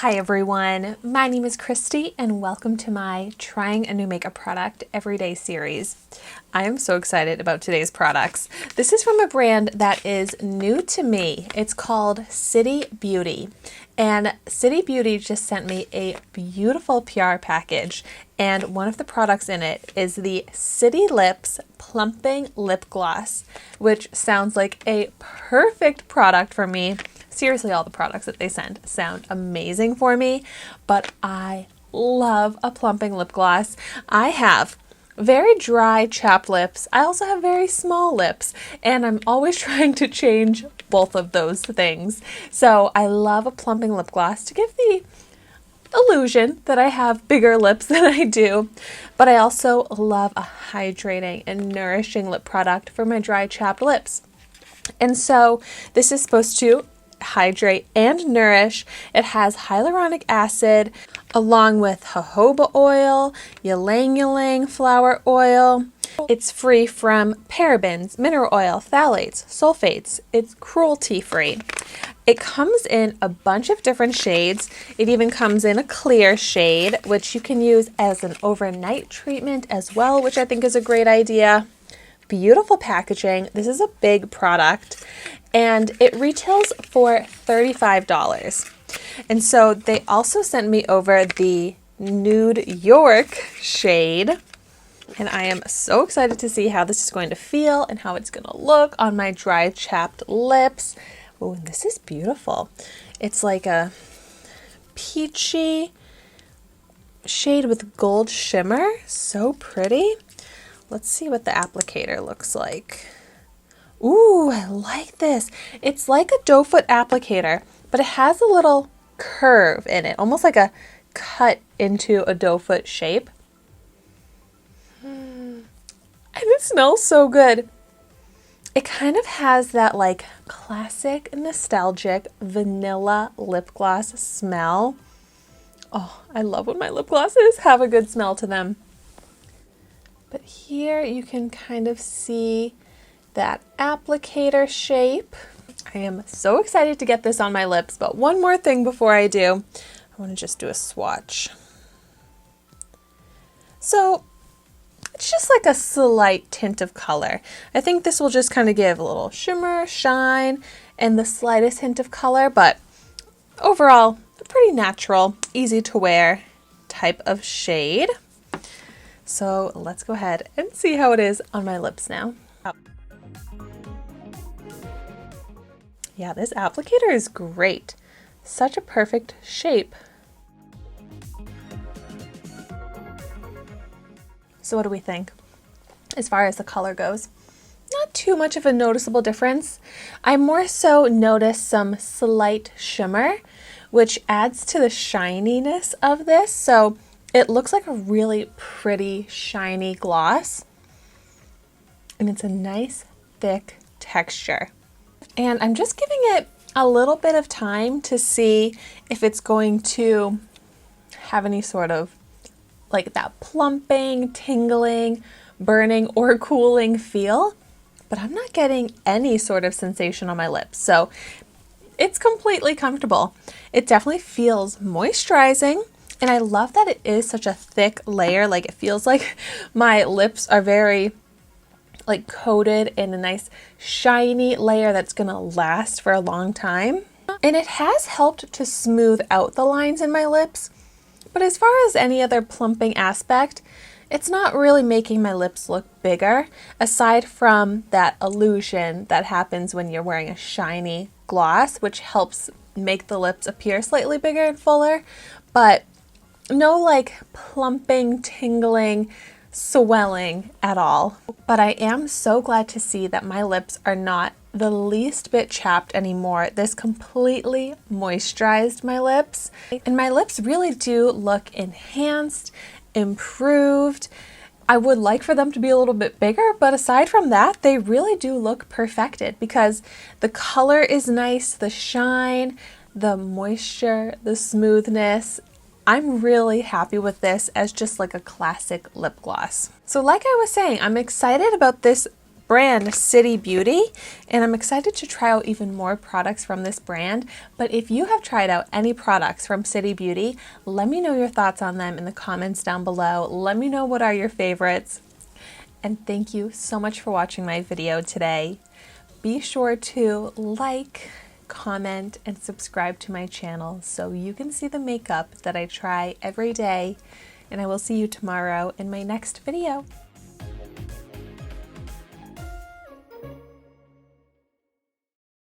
Hi everyone, my name is Christy and welcome to my Trying a New Makeup Product Everyday series. I am so excited about today's products. This is from a brand that is new to me. It's called City Beauty. And City Beauty just sent me a beautiful PR package, and one of the products in it is the City Lips Plumping Lip Gloss, which sounds like a perfect product for me. Seriously, all the products that they send sound amazing for me, but I love a plumping lip gloss. I have very dry, chapped lips. I also have very small lips, and I'm always trying to change both of those things. So I love a plumping lip gloss to give the illusion that I have bigger lips than I do, but I also love a hydrating and nourishing lip product for my dry, chapped lips. And so this is supposed to hydrate and nourish. It has hyaluronic acid along with jojoba oil, ylang ylang flower oil. It's free from parabens, mineral oil, phthalates, sulfates. It's cruelty free. It comes in a bunch of different shades. It even comes in a clear shade, which you can use as an overnight treatment as well, which I think is a great idea. Beautiful packaging. This is a big product and it retails for $35. And so they also sent me over the Nude York shade, and I am so excited to see how this is going to feel and how it's going to look on my dry, chapped lips. Oh, this is beautiful. It's like a peachy shade with gold shimmer. So pretty. Let's see what the applicator looks like. Ooh, I like this. It's like a doe foot applicator, but it has a little curve in it, almost like a cut into a doe foot shape. And it smells so good. It kind of has that like classic nostalgic vanilla lip gloss smell. Oh, I love when my lip glosses have a good smell to them. But here you can kind of see that applicator shape. I am so excited to get this on my lips, but one more thing before I do, I want to just do a swatch. So it's just like a slight tint of color. I think this will just kind of give a little shimmer, shine, and the slightest hint of color, but overall, a pretty natural, easy to wear type of shade. So let's go ahead and see how it is on my lips now. Yeah, this applicator is great. Such a perfect shape. So what do we think as far as the color goes? Not too much of a noticeable difference. I more so notice some slight shimmer, which adds to the shininess of this. So it looks like a really pretty shiny gloss, and it's a nice thick texture. And I'm just giving it a little bit of time to see if it's going to have any sort of like that plumping, tingling, burning, or cooling feel, but I'm not getting any sort of sensation on my lips. So it's completely comfortable. It definitely feels moisturizing. And I love that it is such a thick layer. Like it feels like my lips are very like coated in a nice shiny layer that's gonna last for a long time. And it has helped to smooth out the lines in my lips. But as far as any other plumping aspect, it's not really making my lips look bigger, aside from that illusion that happens when you're wearing a shiny gloss, which helps make the lips appear slightly bigger and fuller. But no like plumping, tingling, swelling at all. But I am so glad to see that my lips are not the least bit chapped anymore. This completely moisturized my lips, and my lips really do look enhanced, improved. I would like for them to be a little bit bigger, but aside from that, they really do look perfected because the color is nice, the shine, the moisture, the smoothness. I'm really happy with this as just like a classic lip gloss. So like I was saying, I'm excited about this brand City Beauty, and I'm excited to try out even more products from this brand. But if you have tried out any products from City Beauty, let me know your thoughts on them in the comments down below. Let me know what are your favorites. And thank you so much for watching my video today. Be sure to like, comment, and subscribe to my channel so you can see the makeup that I try every day. And I will see you tomorrow in my next video.